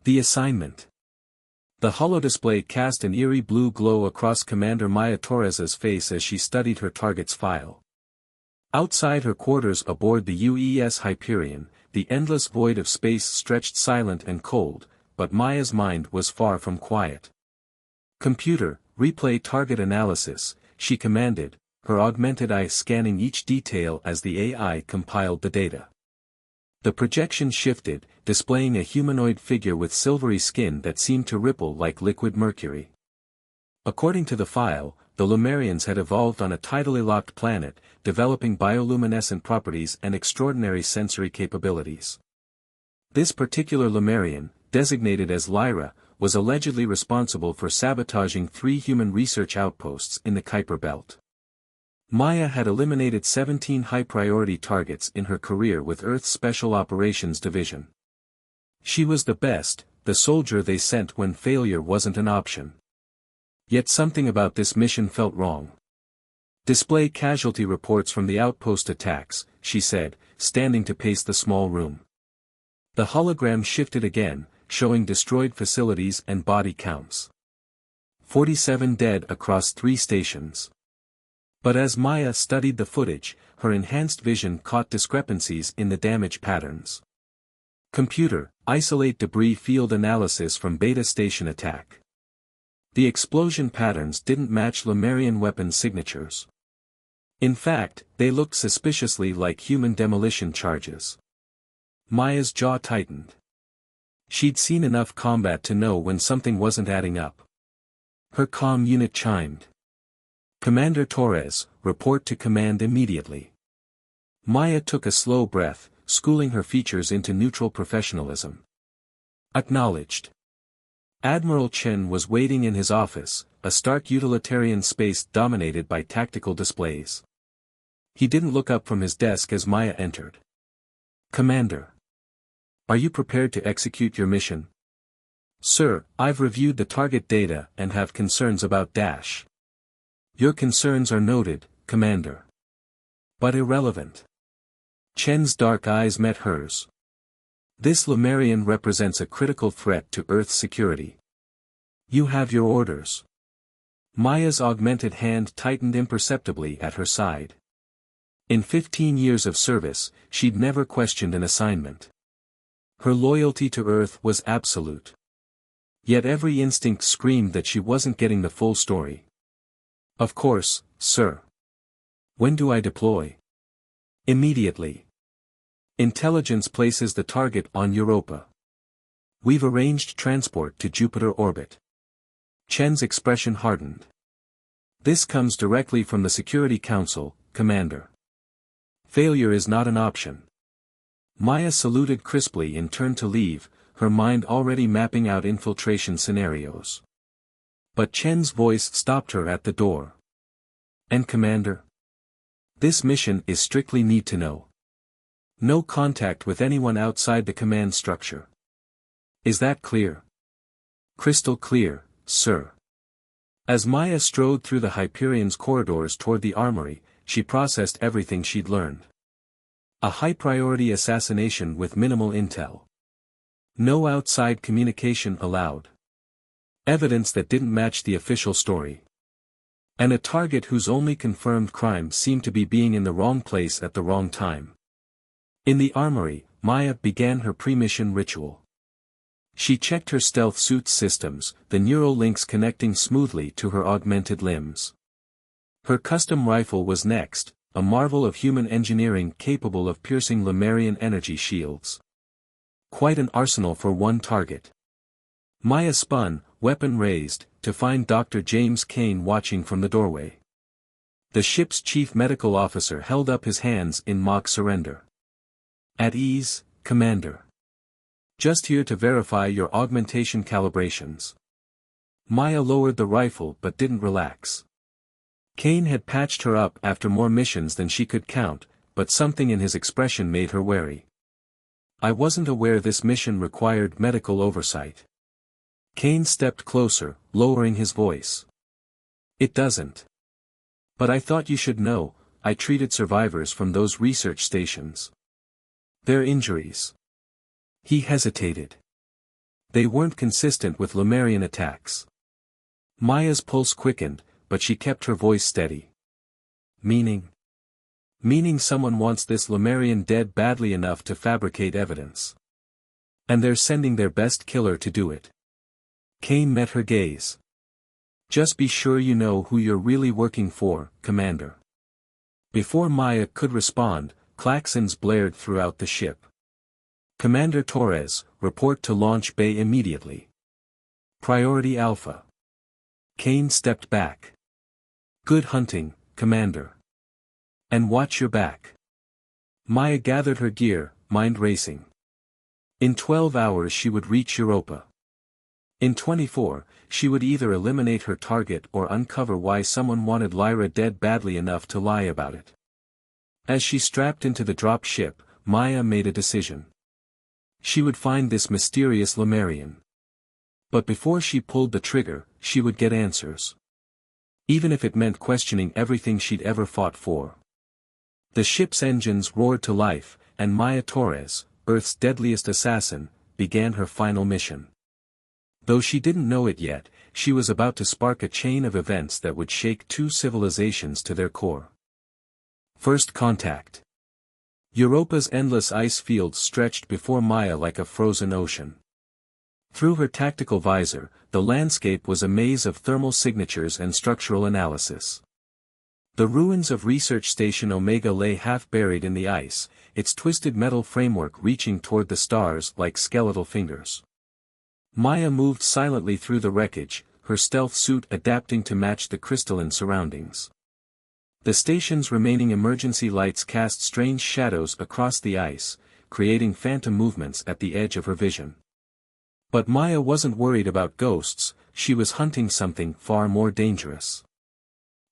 The assignment. The holodisplay cast an eerie blue glow across Commander Maya Torres's face as she studied her target's file. Outside her quarters aboard the UES Hyperion, the endless void of space stretched silent and cold, but Maya's mind was far from quiet. "Computer, replay target analysis," she commanded, her augmented eye scanning each detail as the AI compiled the data. The projection shifted, displaying a humanoid figure with silvery skin that seemed to ripple like liquid mercury. According to the file, the Lumerians had evolved on a tidally locked planet, developing bioluminescent properties and extraordinary sensory capabilities. This particular Lumerian, designated as Lyra, was allegedly responsible for sabotaging 3 human research outposts in the Kuiper Belt. Maya had eliminated 17 high-priority targets in her career with Earth's Special Operations Division. She was the best, the soldier they sent when failure wasn't an option. Yet something about this mission felt wrong. "Display casualty reports from the outpost attacks," she said, standing to pace the small room. The hologram shifted again, showing destroyed facilities and body counts. 47 dead across 3 stations. But as Maya studied the footage, her enhanced vision caught discrepancies in the damage patterns. "Computer, isolate debris field analysis from Beta Station attack." The explosion patterns didn't match Lumerian weapon signatures. In fact, they looked suspiciously like human demolition charges. Maya's jaw tightened. She'd seen enough combat to know when something wasn't adding up. Her comm unit chimed. "Commander Torres, report to command immediately." Maya took a slow breath, schooling her features into neutral professionalism. "Acknowledged." Admiral Chen was waiting in his office, a stark utilitarian space dominated by tactical displays. He didn't look up from his desk as Maya entered. "Commander. Are you prepared to execute your mission?" "Sir, I've reviewed the target data and have concerns about Dash." "Your concerns are noted, Commander. But irrelevant." Chen's dark eyes met hers. "This Lumerian represents a critical threat to Earth's security. You have your orders." Maya's augmented hand tightened imperceptibly at her side. In 15 years of service, she'd never questioned an assignment. Her loyalty to Earth was absolute. Yet every instinct screamed that she wasn't getting the full story. "Of course, sir." "When do I deploy?" "Immediately. Intelligence places the target on Europa. We've arranged transport to Jupiter orbit." Chen's expression hardened. "This comes directly from the Security Council, Commander. Failure is not an option." Maya saluted crisply and turned to leave, her mind already mapping out infiltration scenarios. But Chen's voice stopped her at the door. "And Commander? This mission is strictly need to know. No contact with anyone outside the command structure. Is that clear?" "Crystal clear, sir." As Maya strode through the Hyperion's corridors toward the armory, she processed everything she'd learned. A high-priority assassination with minimal intel. No outside communication allowed. Evidence that didn't match the official story. And a target whose only confirmed crime seemed to be being in the wrong place at the wrong time. In the armory, Maya began her pre-mission ritual. She checked her stealth suit's systems, the neural links connecting smoothly to her augmented limbs. Her custom rifle was next, a marvel of human engineering capable of piercing Lumerian energy shields. Quite an arsenal for one target. Maya spun, weapon raised, to find Dr. James Kane watching from the doorway. The ship's chief medical officer held up his hands in mock surrender. "At ease, Commander. Just here to verify your augmentation calibrations." Maya lowered the rifle but didn't relax. Kane had patched her up after more missions than she could count, but something in his expression made her wary. "I wasn't aware this mission required medical oversight." Kane stepped closer, lowering his voice. "It doesn't. But I thought you should know, I treated survivors from those research stations. Their injuries." He hesitated. They weren't consistent with Lemurian attacks. Maya's pulse quickened, but she kept her voice steady. Meaning? Meaning someone wants this Lemurian dead badly enough to fabricate evidence. And they're sending their best killer to do it. Kane met her gaze. Just be sure you know who you're really working for, Commander. Before Maya could respond, klaxons blared throughout the ship. Commander Torres, report to launch bay immediately. Priority Alpha. Kane stepped back. Good hunting, Commander. And watch your back. Maya gathered her gear, mind racing. In 12 hours she would reach Europa. In 24, she would either eliminate her target or uncover why someone wanted Lyra dead badly enough to lie about it. As she strapped into the drop ship, Maya made a decision. She would find this mysterious Lemurian. But before she pulled the trigger, she would get answers. Even if it meant questioning everything she'd ever fought for. The ship's engines roared to life, and Maya Torres, Earth's deadliest assassin, began her final mission. Though she didn't know it yet, she was about to spark a chain of events that would shake two civilizations to their core. First contact. Europa's endless ice fields stretched before Maya like a frozen ocean. Through her tactical visor, the landscape was a maze of thermal signatures and structural analysis. The ruins of Research Station Omega lay half buried in the ice, its twisted metal framework reaching toward the stars like skeletal fingers. Maya moved silently through the wreckage, her stealth suit adapting to match the crystalline surroundings. The station's remaining emergency lights cast strange shadows across the ice, creating phantom movements at the edge of her vision. But Maya wasn't worried about ghosts, she was hunting something far more dangerous.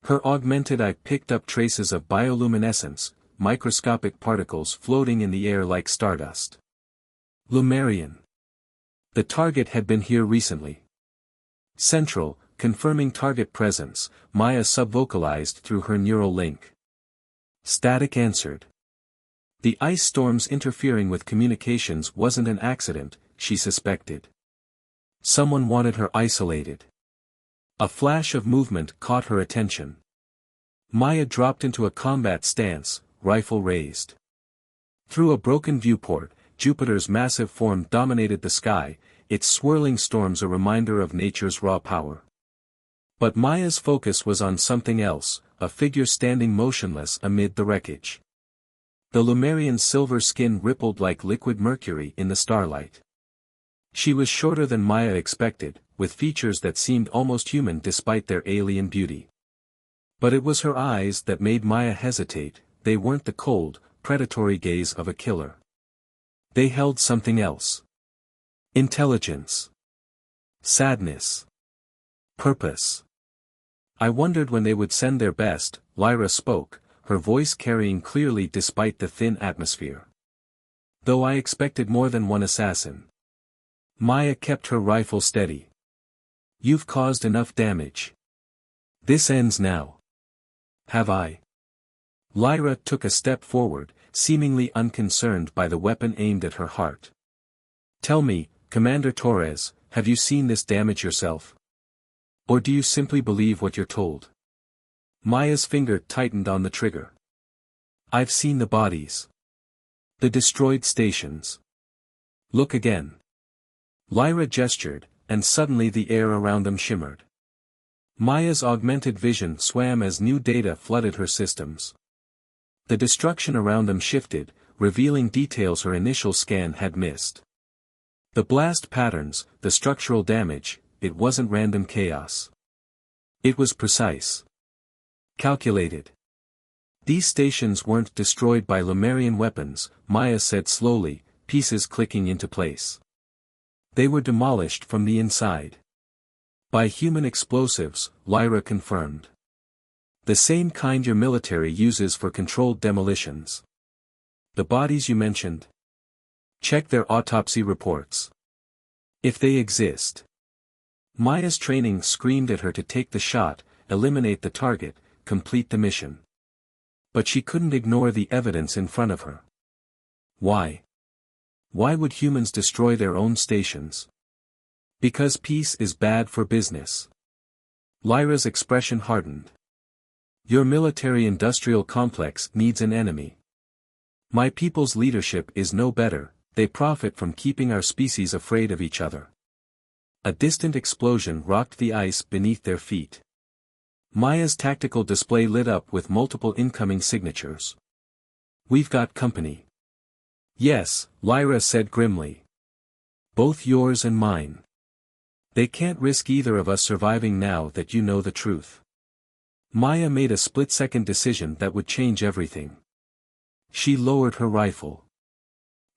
Her augmented eye picked up traces of bioluminescence, microscopic particles floating in the air like stardust. Lemurian. The target had been here recently. Central, confirming target presence, Maya subvocalized through her neural link. Static answered. The ice storms interfering with communications wasn't an accident, she suspected. Someone wanted her isolated. A flash of movement caught her attention. Maya dropped into a combat stance, rifle raised. Through a broken viewport, Jupiter's massive form dominated the sky, its swirling storms a reminder of nature's raw power. But Maya's focus was on something else, a figure standing motionless amid the wreckage. The Lemurian's silver skin rippled like liquid mercury in the starlight. She was shorter than Maya expected, with features that seemed almost human despite their alien beauty. But it was her eyes that made Maya hesitate, they weren't the cold, predatory gaze of a killer. They held something else. Intelligence. Sadness. Purpose. I wondered when they would send their best, Lyra spoke, her voice carrying clearly despite the thin atmosphere. Though I expected more than one assassin. Maya kept her rifle steady. You've caused enough damage. This ends now. Have I? Lyra took a step forward, seemingly unconcerned by the weapon aimed at her heart. Tell me, Commander Torres, have you seen this damage yourself? Or do you simply believe what you're told? Maya's finger tightened on the trigger. I've seen the bodies. The destroyed stations. Look again. Lyra gestured, and suddenly the air around them shimmered. Maya's augmented vision swam as new data flooded her systems. The destruction around them shifted, revealing details her initial scan had missed. The blast patterns, the structural damage, it wasn't random chaos. It was precise. Calculated. These stations weren't destroyed by Lemurian weapons, Maya said slowly, pieces clicking into place. They were demolished from the inside. By human explosives, Lyra confirmed. The same kind your military uses for controlled demolitions. The bodies you mentioned? Check their autopsy reports. If they exist. Maya's training screamed at her to take the shot, eliminate the target, complete the mission. But she couldn't ignore the evidence in front of her. Why? Why would humans destroy their own stations? Because peace is bad for business. Lyra's expression hardened. Your military-industrial complex needs an enemy. My people's leadership is no better, they profit from keeping our species afraid of each other. A distant explosion rocked the ice beneath their feet. Maya's tactical display lit up with multiple incoming signatures. We've got company. Yes, Lyra said grimly. Both yours and mine. They can't risk either of us surviving now that you know the truth. Maya made a split-second decision that would change everything. She lowered her rifle.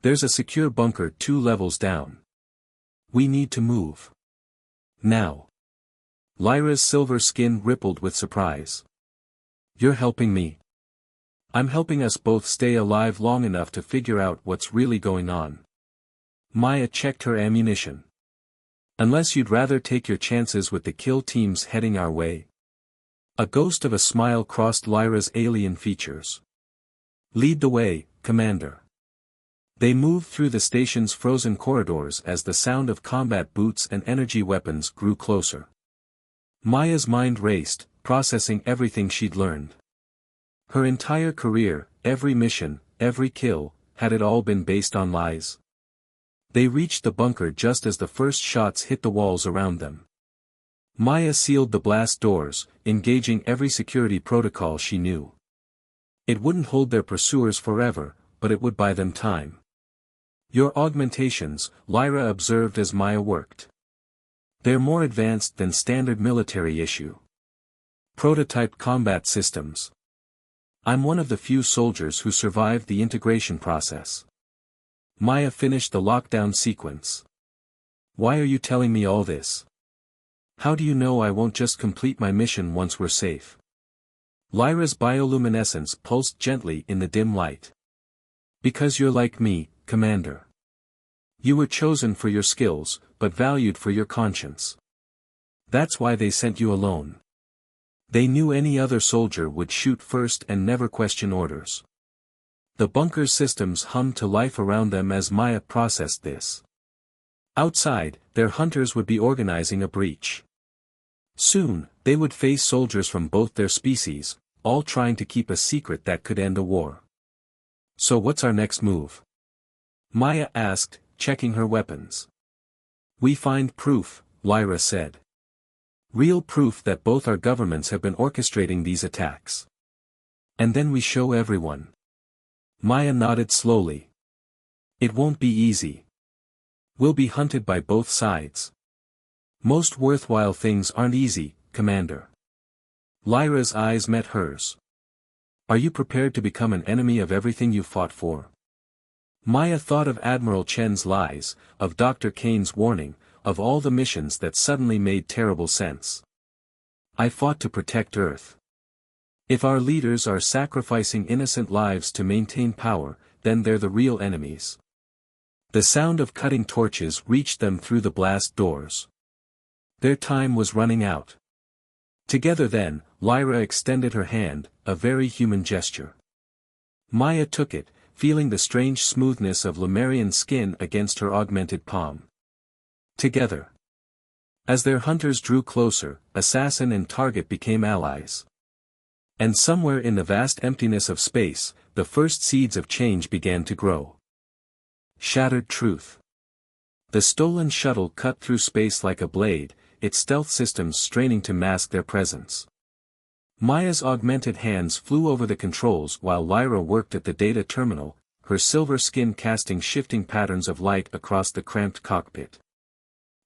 There's a secure bunker 2 levels down. We need to move. Now. Lyra's silver skin rippled with surprise. You're helping me. I'm helping us both stay alive long enough to figure out what's really going on. Maya checked her ammunition. Unless you'd rather take your chances with the kill teams heading our way. A ghost of a smile crossed Lyra's alien features. Lead the way, Commander. They moved through the station's frozen corridors as the sound of combat boots and energy weapons grew closer. Maya's mind raced, processing everything she'd learned. Her entire career, every mission, every kill, had it all been based on lies? They reached the bunker just as the first shots hit the walls around them. Maya sealed the blast doors, engaging every security protocol she knew. It wouldn't hold their pursuers forever, but it would buy them time. Your augmentations, Lyra observed as Maya worked. They're more advanced than standard military issue. Prototype combat systems. I'm one of the few soldiers who survived the integration process. Maya finished the lockdown sequence. Why are you telling me all this? How do you know I won't just complete my mission once we're safe? Lyra's bioluminescence pulsed gently in the dim light. Because you're like me, Commander. You were chosen for your skills, but valued for your conscience. That's why they sent you alone. They knew any other soldier would shoot first and never question orders. The bunker's systems hummed to life around them as Maya processed this. Outside, their hunters would be organizing a breach. Soon, they would face soldiers from both their species, all trying to keep a secret that could end a war. So what's our next move? Maya asked, checking her weapons. We find proof, Lyra said. Real proof that both our governments have been orchestrating these attacks. And then we show everyone. Maya nodded slowly. It won't be easy. We'll be hunted by both sides. Most worthwhile things aren't easy, Commander. Lyra's eyes met hers. Are you prepared to become an enemy of everything you fought for? Maya thought of Admiral Chen's lies, of Dr. Kane's warning, of all the missions that suddenly made terrible sense. I fought to protect Earth. If our leaders are sacrificing innocent lives to maintain power, then they're the real enemies. The sound of cutting torches reached them through the blast doors. Their time was running out. Together then, Lyra extended her hand, a very human gesture. Maya took it, feeling the strange smoothness of Lemurian skin against her augmented palm. Together. As their hunters drew closer, assassin and target became allies. And somewhere in the vast emptiness of space, the first seeds of change began to grow. Shattered truth. The stolen shuttle cut through space like a blade, its stealth systems straining to mask their presence. Maya's augmented hands flew over the controls while Lyra worked at the data terminal, her silver skin casting shifting patterns of light across the cramped cockpit.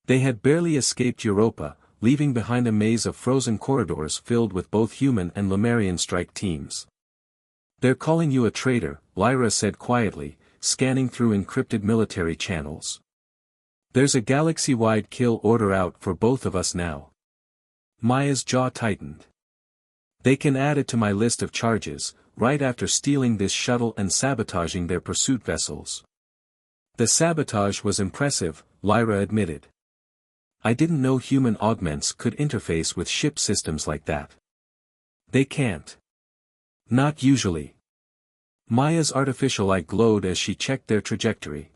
They had barely escaped Europa, leaving behind a maze of frozen corridors filled with both human and Lemurian strike teams. They're calling you a traitor, Lyra said quietly, scanning through encrypted military channels. There's a galaxy-wide kill order out for both of us now. Maya's jaw tightened. They can add it to my list of charges, right after stealing this shuttle and sabotaging their pursuit vessels. The sabotage was impressive, Lyra admitted. I didn't know human augments could interface with ship systems like that. They can't. Not usually. Maya's artificial eye glowed as she checked their trajectory.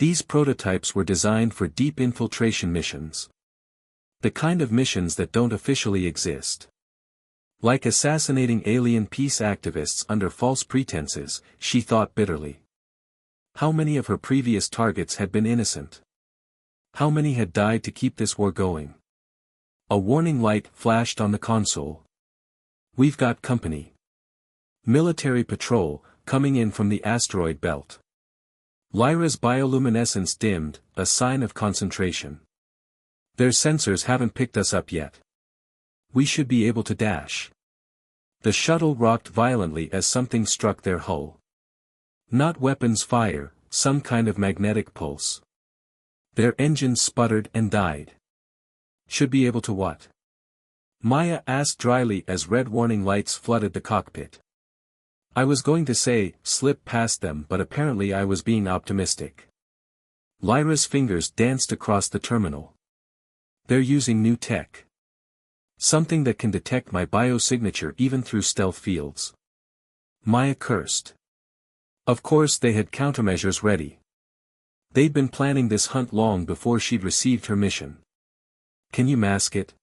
These prototypes were designed for deep infiltration missions. The kind of missions that don't officially exist. Like assassinating alien peace activists under false pretenses, she thought bitterly. How many of her previous targets had been innocent? How many had died to keep this war going? A warning light flashed on the console. We've got company. Military patrol, coming in from the asteroid belt. Lyra's bioluminescence dimmed, a sign of concentration. Their sensors haven't picked us up yet. We should be able to dash. The shuttle rocked violently as something struck their hull. Not weapons fire, some kind of magnetic pulse. Their engines sputtered and died. Should be able to what? Maya asked dryly as red warning lights flooded the cockpit. I was going to say, slip past them, but apparently I was being optimistic. Lyra's fingers danced across the terminal. They're using new tech. Something that can detect my biosignature even through stealth fields. Maya cursed. Of course they had countermeasures ready. They'd been planning this hunt long before she'd received her mission. Can you mask it?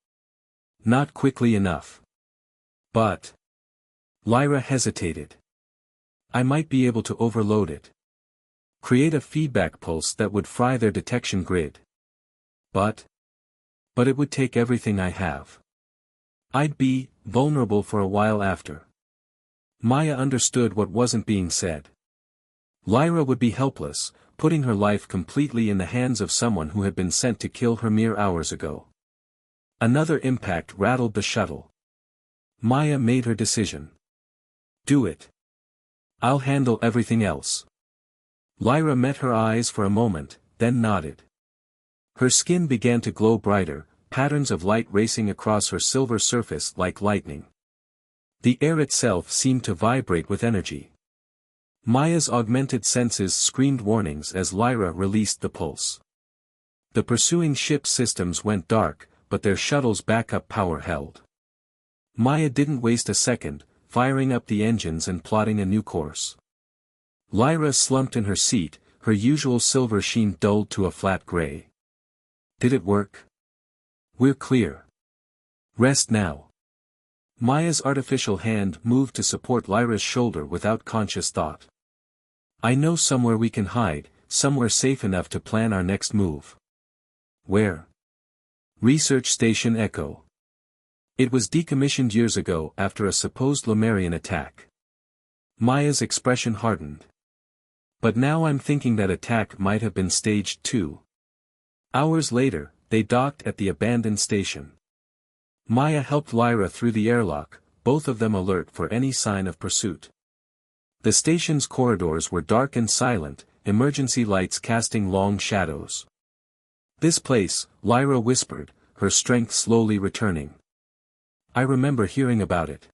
Not quickly enough. But... Lyra hesitated. I might be able to overload it. Create a feedback pulse that would fry their detection grid. But it would take everything I have. I'd be vulnerable for a while after. Maya understood what wasn't being said. Lyra would be helpless, putting her life completely in the hands of someone who had been sent to kill her mere hours ago. Another impact rattled the shuttle. Maya made her decision. Do it. I'll handle everything else. Lyra met her eyes for a moment, then nodded. Her skin began to glow brighter, patterns of light racing across her silver surface like lightning. The air itself seemed to vibrate with energy. Maya's augmented senses screamed warnings as Lyra released the pulse. The pursuing ship's systems went dark, but their shuttle's backup power held. Maya didn't waste a second, firing up the engines and plotting a new course. Lyra slumped in her seat, her usual silver sheen dulled to a flat gray. Did it work? We're clear. Rest now. Maya's artificial hand moved to support Lyra's shoulder without conscious thought. I know somewhere we can hide, somewhere safe enough to plan our next move. Where? Research Station Echo. It was decommissioned years ago after a supposed Lemurian attack. Maya's expression hardened. But now I'm thinking that attack might have been staged too. Hours later, they docked at the abandoned station. Maya helped Lyra through the airlock, both of them alert for any sign of pursuit. The station's corridors were dark and silent, emergency lights casting long shadows. This place, Lyra whispered, her strength slowly returning. I remember hearing about it.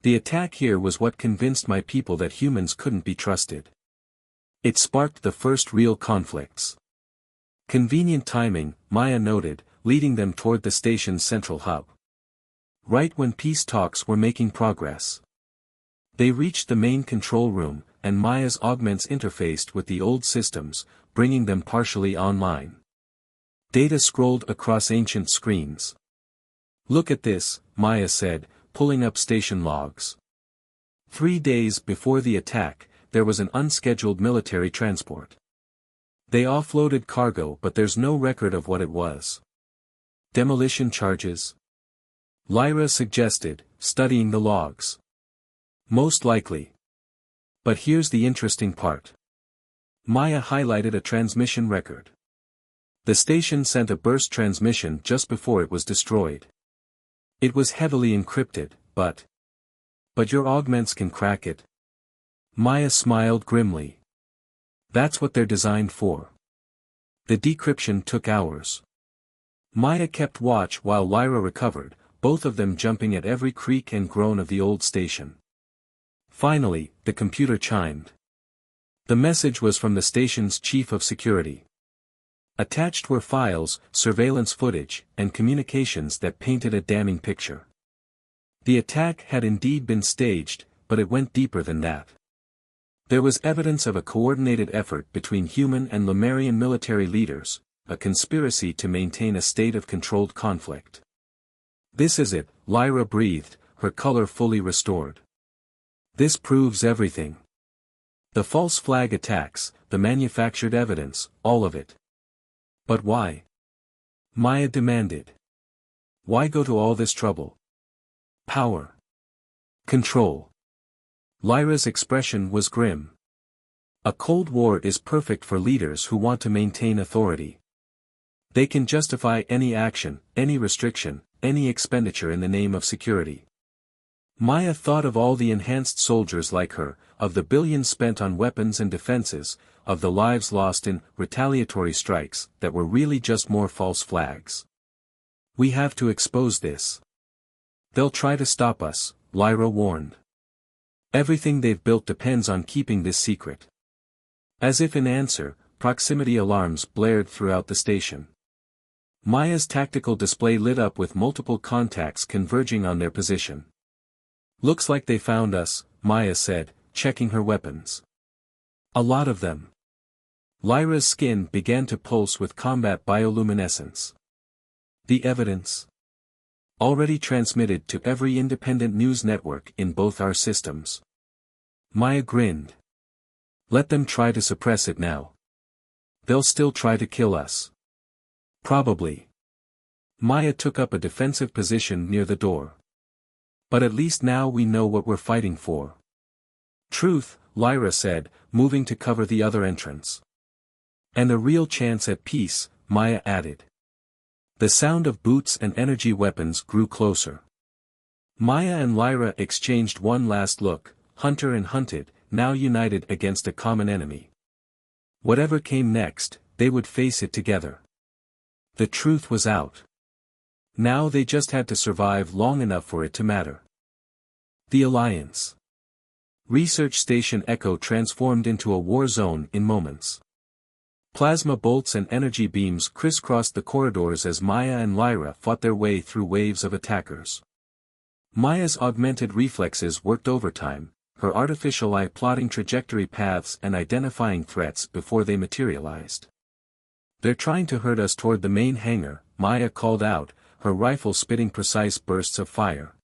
The attack here was what convinced my people that humans couldn't be trusted. It sparked the first real conflicts. Convenient timing, Maya noted, leading them toward the station's central hub. Right when peace talks were making progress. They reached the main control room, and Maya's augments interfaced with the old systems, bringing them partially online. Data scrolled across ancient screens. Look at this, Maya said, pulling up station logs. 3 days before the attack, there was an unscheduled military transport. They offloaded cargo, but there's no record of what it was. Demolition charges? Lyra suggested, studying the logs. Most likely. But here's the interesting part. Maya highlighted a transmission record. The station sent a burst transmission just before it was destroyed. It was heavily encrypted, but your augments can crack it. Maya smiled grimly. That's what they're designed for. The decryption took hours. Maya kept watch while Lyra recovered, both of them jumping at every creak and groan of the old station. Finally, the computer chimed. The message was from the station's chief of security. Attached were files, surveillance footage, and communications that painted a damning picture. The attack had indeed been staged, but it went deeper than that. There was evidence of a coordinated effort between human and Lemurian military leaders, a conspiracy to maintain a state of controlled conflict. This is it, Lyra breathed, her color fully restored. This proves everything. The false flag attacks, the manufactured evidence, all of it. But why? Maya demanded. Why go to all this trouble? Power. Control. Lyra's expression was grim. A Cold War is perfect for leaders who want to maintain authority. They can justify any action, any restriction, any expenditure in the name of security. Maya thought of all the enhanced soldiers like her, of the billions spent on weapons and defenses, of the lives lost in retaliatory strikes that were really just more false flags. We have to expose this. They'll try to stop us, Lyra warned. Everything they've built depends on keeping this secret. As if in answer, proximity alarms blared throughout the station. Maya's tactical display lit up with multiple contacts converging on their position. Looks like they found us, Maya said, checking her weapons. A lot of them. Lyra's skin began to pulse with combat bioluminescence. The evidence? Already transmitted to every independent news network in both our systems. Maya grinned. Let them try to suppress it now. They'll still try to kill us. Probably. Maya took up a defensive position near the door. But at least now we know what we're fighting for. Truth, Lyra said, moving to cover the other entrance. And a real chance at peace, Maya added. The sound of boots and energy weapons grew closer. Maya and Lyra exchanged one last look, hunter and hunted, now united against a common enemy. Whatever came next, they would face it together. The truth was out. Now they just had to survive long enough for it to matter. The Alliance. Research Station Echo transformed into a war zone in moments. Plasma bolts and energy beams crisscrossed the corridors as Maya and Lyra fought their way through waves of attackers. Maya's augmented reflexes worked overtime, her artificial eye plotting trajectory paths and identifying threats before they materialized. They're trying to herd us toward the main hangar, Maya called out, her rifle spitting precise bursts of fire.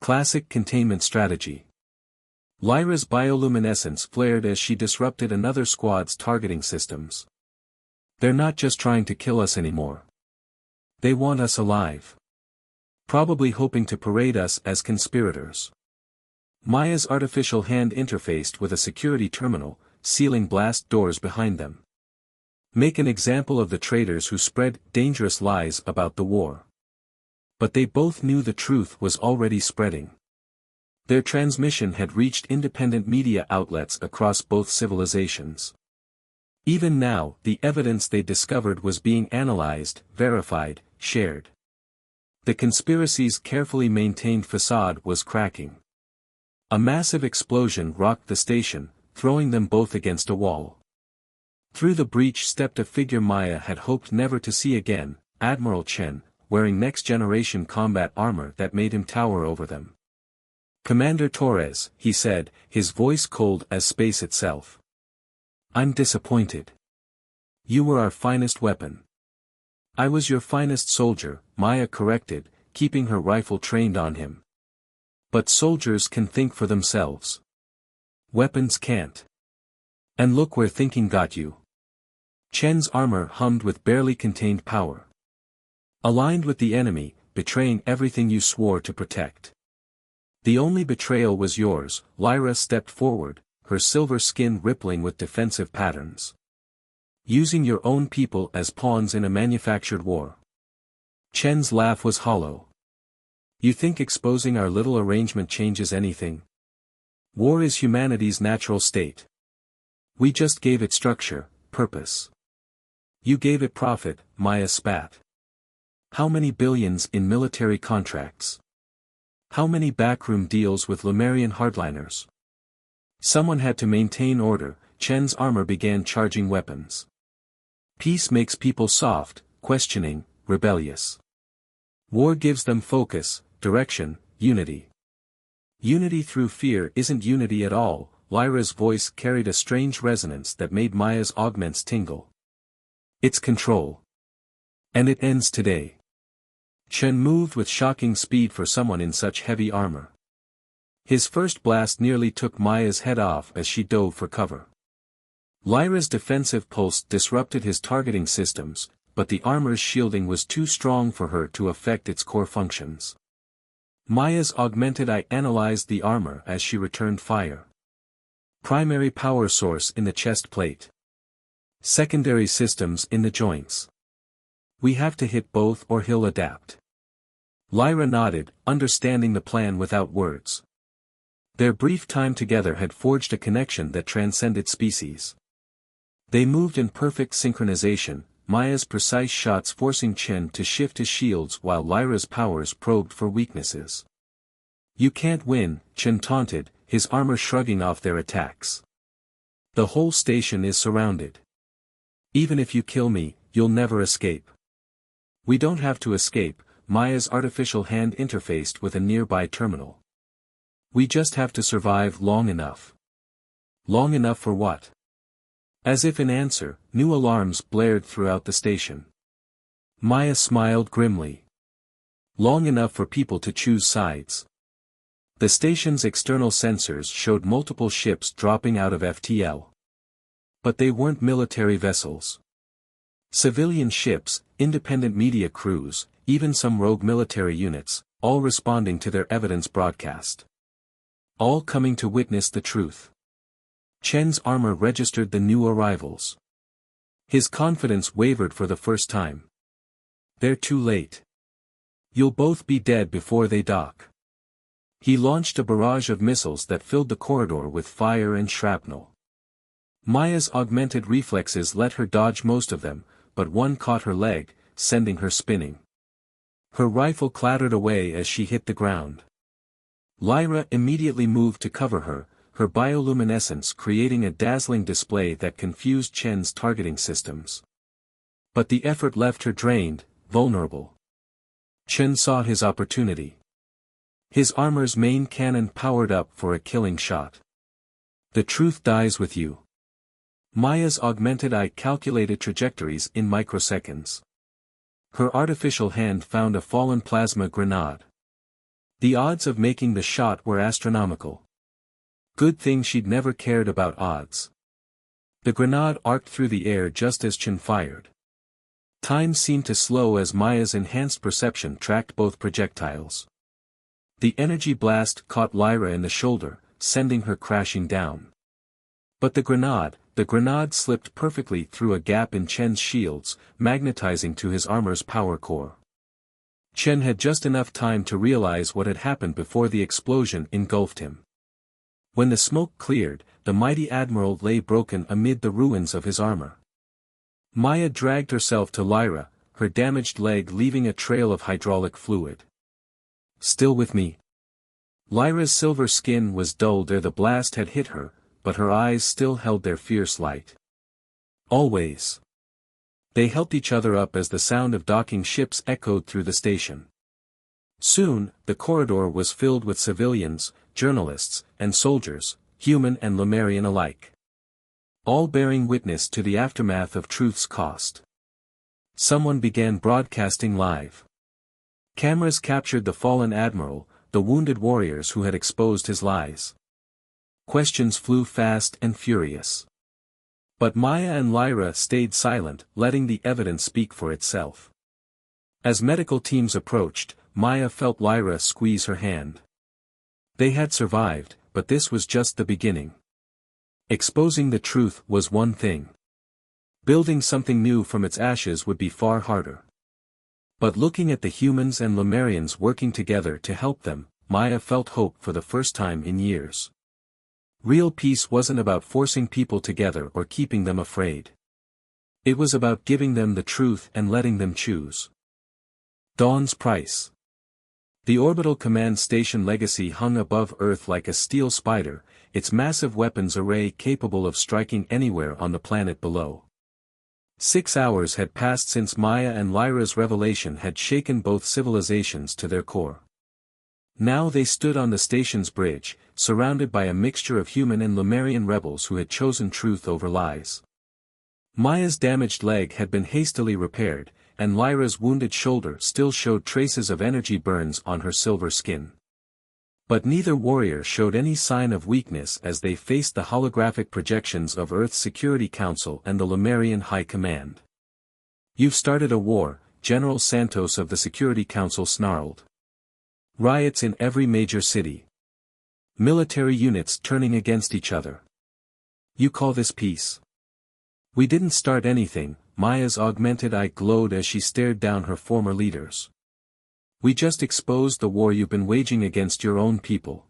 Classic containment strategy. Lyra's bioluminescence flared as she disrupted another squad's targeting systems. They're not just trying to kill us anymore. They want us alive. Probably hoping to parade us as conspirators. Maya's artificial hand interfaced with a security terminal, sealing blast doors behind them. Make an example of the traitors who spread dangerous lies about the war. But they both knew the truth was already spreading. Their transmission had reached independent media outlets across both civilizations. Even now, the evidence they discovered was being analyzed, verified, shared. The conspiracy's carefully maintained facade was cracking. A massive explosion rocked the station, throwing them both against a wall. Through the breach stepped a figure Maya had hoped never to see again, Admiral Chen, wearing next-generation combat armor that made him tower over them. Commander Torres, he said, his voice cold as space itself. I'm disappointed. You were our finest weapon. I was your finest soldier, Maya corrected, keeping her rifle trained on him. But soldiers can think for themselves. Weapons can't. And look where thinking got you. Chen's armor hummed with barely contained power. Aligned with the enemy, betraying everything you swore to protect. The only betrayal was yours. Lyra stepped forward, her silver skin rippling with defensive patterns. Using your own people as pawns in a manufactured war. Chen's laugh was hollow. You think exposing our little arrangement changes anything? War is humanity's natural state. We just gave it structure, purpose. You gave it profit, Maya spat. How many billions in military contracts? How many backroom deals with Lemurian hardliners? Someone had to maintain order. Chen's armor began charging weapons. Peace makes people soft, questioning, rebellious. War gives them focus, direction, unity. Unity through fear isn't unity at all, Lyra's voice carried a strange resonance that made Maya's augments tingle. It's control. And it ends today. Chen moved with shocking speed for someone in such heavy armor. His first blast nearly took Maya's head off as she dove for cover. Lyra's defensive pulse disrupted his targeting systems, but the armor's shielding was too strong for her to affect its core functions. Maya's augmented eye analyzed the armor as she returned fire. Primary power source in the chest plate. Secondary systems in the joints. We have to hit both or he'll adapt. Lyra nodded, understanding the plan without words. Their brief time together had forged a connection that transcended species. They moved in perfect synchronization, Maya's precise shots forcing Chen to shift his shields while Lyra's powers probed for weaknesses. You can't win, Chen taunted, his armor shrugging off their attacks. The whole station is surrounded. Even if you kill me, you'll never escape. We don't have to escape, Maya's artificial hand interfaced with a nearby terminal. We just have to survive long enough. Long enough for what? As if in answer, new alarms blared throughout the station. Maya smiled grimly. Long enough for people to choose sides. The station's external sensors showed multiple ships dropping out of FTL. But they weren't military vessels. Civilian ships, independent media crews, even some rogue military units, all responding to their evidence broadcast. All coming to witness the truth. Chen's armor registered the new arrivals. His confidence wavered for the first time. They're too late. You'll both be dead before they dock. He launched a barrage of missiles that filled the corridor with fire and shrapnel. Maya's augmented reflexes let her dodge most of them, but one caught her leg, sending her spinning. Her rifle clattered away as she hit the ground. Lyra immediately moved to cover her, her bioluminescence creating a dazzling display that confused Chen's targeting systems. But the effort left her drained, vulnerable. Chen saw his opportunity. His armor's main cannon powered up for a killing shot. The truth dies with you. Maya's augmented eye calculated trajectories in microseconds. Her artificial hand found a fallen plasma grenade. The odds of making the shot were astronomical. Good thing she'd never cared about odds. The grenade arced through the air just as Chen fired. Time seemed to slow as Maya's enhanced perception tracked both projectiles. The energy blast caught Lyra in the shoulder, sending her crashing down. But the grenade slipped perfectly through a gap in Chen's shields, magnetizing to his armor's power core. Chen had just enough time to realize what had happened before the explosion engulfed him. When the smoke cleared, the mighty admiral lay broken amid the ruins of his armor. Maya dragged herself to Lyra, her damaged leg leaving a trail of hydraulic fluid. Still with me? Lyra's silver skin was dulled ere the blast had hit her, but her eyes still held their fierce light. Always. They helped each other up as the sound of docking ships echoed through the station. Soon, the corridor was filled with civilians, journalists, and soldiers, human and Lemurian alike. All bearing witness to the aftermath of truth's cost. Someone began broadcasting live. Cameras captured the fallen admiral, the wounded warriors who had exposed his lies. Questions flew fast and furious. But Maya and Lyra stayed silent, letting the evidence speak for itself. As medical teams approached, Maya felt Lyra squeeze her hand. They had survived, but this was just the beginning. Exposing the truth was one thing. Building something new from its ashes would be far harder. But looking at the humans and Lemurians working together to help them, Maya felt hope for the first time in years. Real peace wasn't about forcing people together or keeping them afraid. It was about giving them the truth and letting them choose. Dawn's price. The orbital command station Legacy hung above Earth like a steel spider, its massive weapons array capable of striking anywhere on the planet below. 6 hours had passed since Maya and Lyra's revelation had shaken both civilizations to their core. Now they stood on the station's bridge, surrounded by a mixture of human and Lemurian rebels who had chosen truth over lies. Maya's damaged leg had been hastily repaired, and Lyra's wounded shoulder still showed traces of energy burns on her silver skin. But neither warrior showed any sign of weakness as they faced the holographic projections of Earth's Security Council and the Lemurian High Command. "You've started a war," General Santos of the Security Council snarled. "Riots in every major city. Military units turning against each other. You call this peace?" "We didn't start anything," Maya's augmented eye glowed as she stared down her former leaders. "We just exposed the war you've been waging against your own people.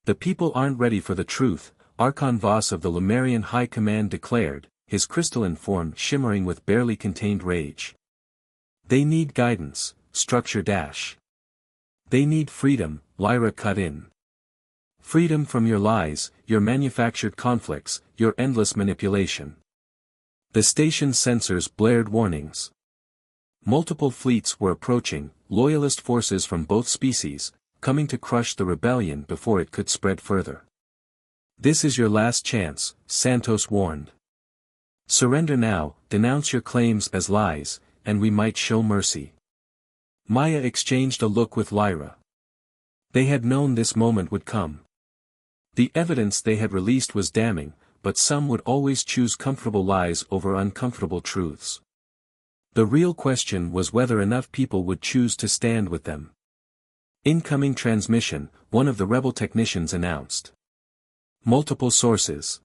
The people aren't ready for the truth," Archon Voss of the Lemurian High Command declared, his crystalline form shimmering with barely contained rage. "They need guidance, structure dash. They need freedom," Lyra cut in. "Freedom from your lies, your manufactured conflicts, your endless manipulation." The station's sensors blared warnings. Multiple fleets were approaching, loyalist forces from both species, coming to crush the rebellion before it could spread further. "This is your last chance," Santos warned. "Surrender now, denounce your claims as lies, and we might show mercy." Maya exchanged a look with Lyra. They had known this moment would come. The evidence they had released was damning, but some would always choose comfortable lies over uncomfortable truths. The real question was whether enough people would choose to stand with them. "Incoming transmission," one of the rebel technicians announced. Multiple sources.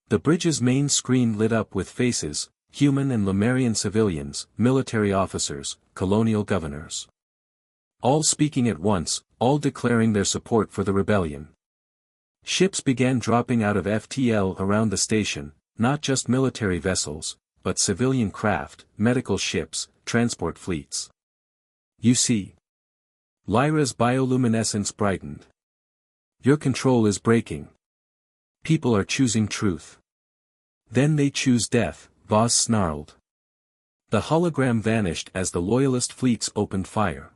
The bridge's main screen lit up with faces, human and Lemurian civilians, military officers, colonial governors. All speaking at once, all declaring their support for the rebellion. Ships began dropping out of FTL around the station, not just military vessels, but civilian craft, medical ships, transport fleets. "You see." Lyra's bioluminescence brightened. "Your control is breaking. People are choosing truth. Then they choose death," Voss snarled. The hologram vanished as the loyalist fleets opened fire.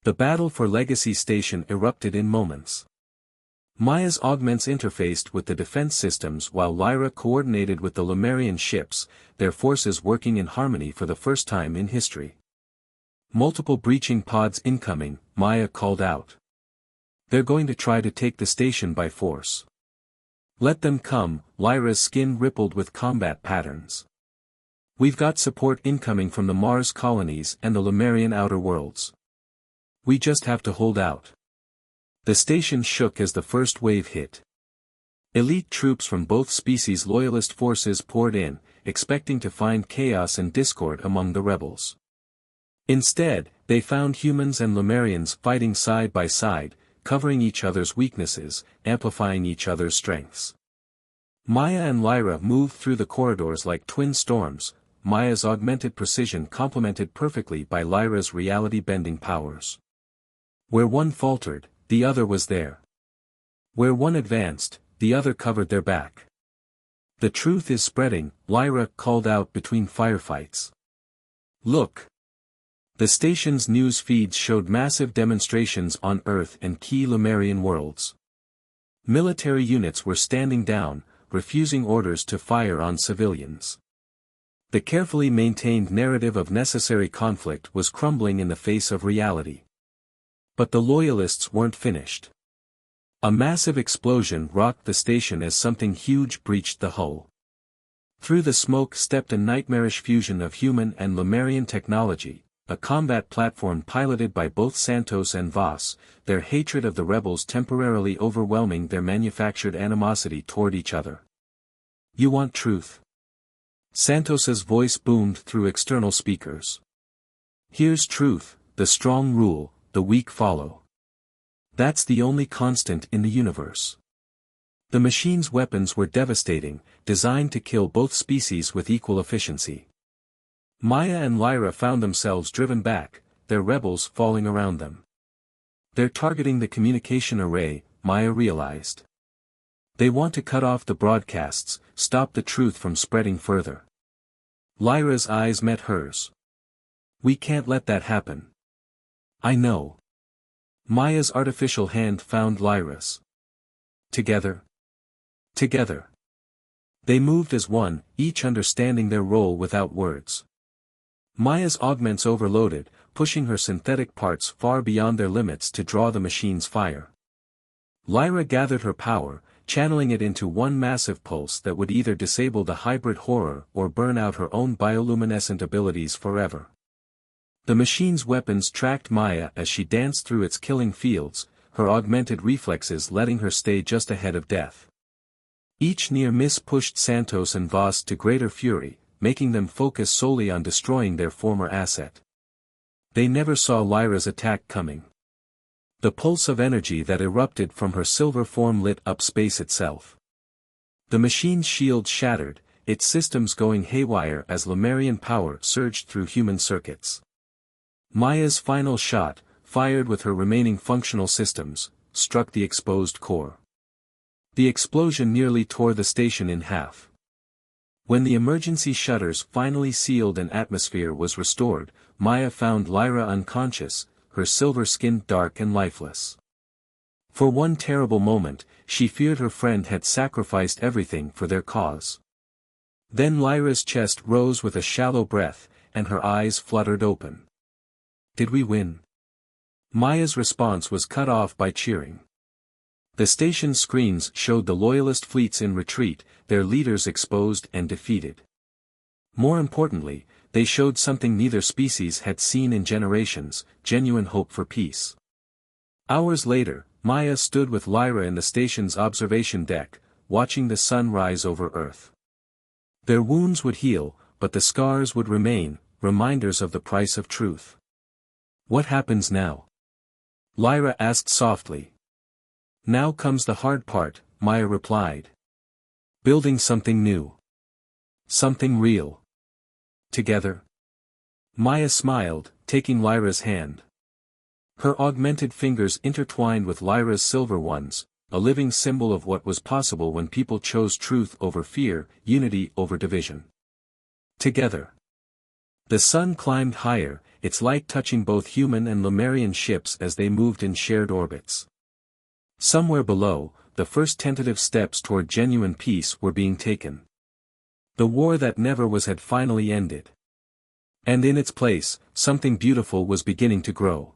The battle for Legacy Station erupted in moments. Maya's augments interfaced with the defense systems while Lyra coordinated with the Lemurian ships, their forces working in harmony for the first time in history. "Multiple breaching pods incoming," Maya called out. "They're going to try to take the station by force." "Let them come," Lyra's skin rippled with combat patterns. "We've got support incoming from the Mars colonies and the Lemurian outer worlds. We just have to hold out." The station shook as the first wave hit. Elite troops from both species' loyalist forces poured in, expecting to find chaos and discord among the rebels. Instead, they found humans and Lemurians fighting side by side, covering each other's weaknesses, amplifying each other's strengths. Maya and Lyra moved through the corridors like twin storms, Maya's augmented precision complemented perfectly by Lyra's reality-bending powers. Where one faltered, the other was there. Where one advanced, the other covered their back. "The truth is spreading," Lyra called out between firefights. "Look!" The station's news feeds showed massive demonstrations on Earth and key Lemurian worlds. Military units were standing down, refusing orders to fire on civilians. The carefully maintained narrative of necessary conflict was crumbling in the face of reality. But the loyalists weren't finished. A massive explosion rocked the station as something huge breached the hull. Through the smoke stepped a nightmarish fusion of human and Lemurian technology, a combat platform piloted by both Santos and Voss, their hatred of the rebels temporarily overwhelming their manufactured animosity toward each other. "You want truth?" Santos's voice boomed through external speakers. "Here's truth, the strong rule, the weak follow. That's the only constant in the universe." The machine's weapons were devastating, designed to kill both species with equal efficiency. Maya and Lyra found themselves driven back, their rebels falling around them. "They're targeting the communication array," Maya realized. "They want to cut off the broadcasts, stop the truth from spreading further." Lyra's eyes met hers. "We can't let that happen." "I know. Maya's artificial hand found Lyra's. Together. Together. They moved as one, each understanding their role without words. Maya's augments overloaded, pushing her synthetic parts far beyond their limits to draw the machine's fire. Lyra gathered her power, channeling it into one massive pulse that would either disable the hybrid horror or burn out her own bioluminescent abilities forever. The machine's weapons tracked Maya as she danced through its killing fields, her augmented reflexes letting her stay just ahead of death. Each near miss pushed Santos and Voss to greater fury, making them focus solely on destroying their former asset. They never saw Lyra's attack coming. The pulse of energy that erupted from her silver form lit up space itself. The machine's shield shattered, its systems going haywire as Lemurian power surged through human circuits. Maya's final shot, fired with her remaining functional systems, struck the exposed core. The explosion nearly tore the station in half. When the emergency shutters finally sealed and atmosphere was restored, Maya found Lyra unconscious, her silver skin dark and lifeless. For one terrible moment, she feared her friend had sacrificed everything for their cause. Then Lyra's chest rose with a shallow breath, and her eyes fluttered open. Did we win? Maya's response was cut off by cheering. The station's screens showed the loyalist fleets in retreat, their leaders exposed and defeated. More importantly, they showed something neither species had seen in generations, genuine hope for peace. Hours later, Maya stood with Lyra in the station's observation deck, watching the sun rise over Earth. Their wounds would heal, but the scars would remain, reminders of the price of truth. What happens now? Lyra asked softly. Now comes the hard part, Maya replied. Building something new. Something real. Together. Maya smiled, taking Lyra's hand. Her augmented fingers intertwined with Lyra's silver ones, a living symbol of what was possible when people chose truth over fear, unity over division. Together. The sun climbed higher, its light touching both human and Lemurian ships as they moved in shared orbits. Somewhere below, the first tentative steps toward genuine peace were being taken. The war that never was had finally ended. And in its place, something beautiful was beginning to grow.